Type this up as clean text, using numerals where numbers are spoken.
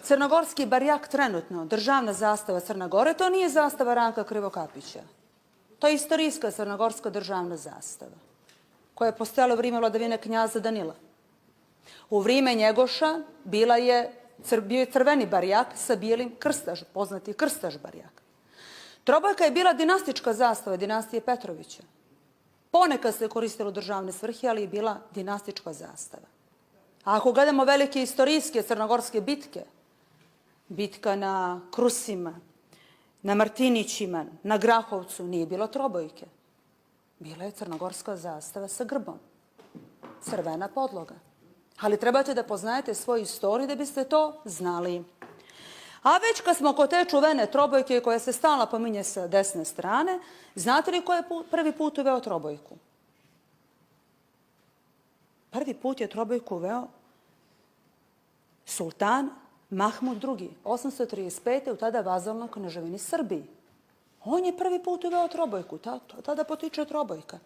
Crnogorski barjak trenutno, državna zastava Crne Gore, to nije zastava Ranka Krivokapića. To je istorijska crnogorska državna zastava koja je postojala u vrijeme vladavine knjaza Danila. U vrijeme Njegoša bio je crveni barjak sa bijelim krstaž, poznati krstaž barjak. Trobojka je bila dinastička zastava dinastije Petrovića. Ponekad se koristila u državne svrhe, ali je bila dinastička zastava. A ako gledamo velike istorijske crnogorske bitke, bitka na Krusima, na Martinićima, na Grahovcu, nije bilo trobojke. Bila je crnogorska zastava sa grbom. Crvena podloga. Ali trebate da poznajete svoju istoriju da biste to znali. A već kad smo kod te čuvene trobojke koja se stalno pominje sa desne strane, znate li ko je prvi put uveo trobojku? Prvi put je trobojku uveo sultan Mahmud II. 835. u tada vazalnoj kneževini Srbiji. On je prvi put uveo trobojku. Tada potiče trobojka.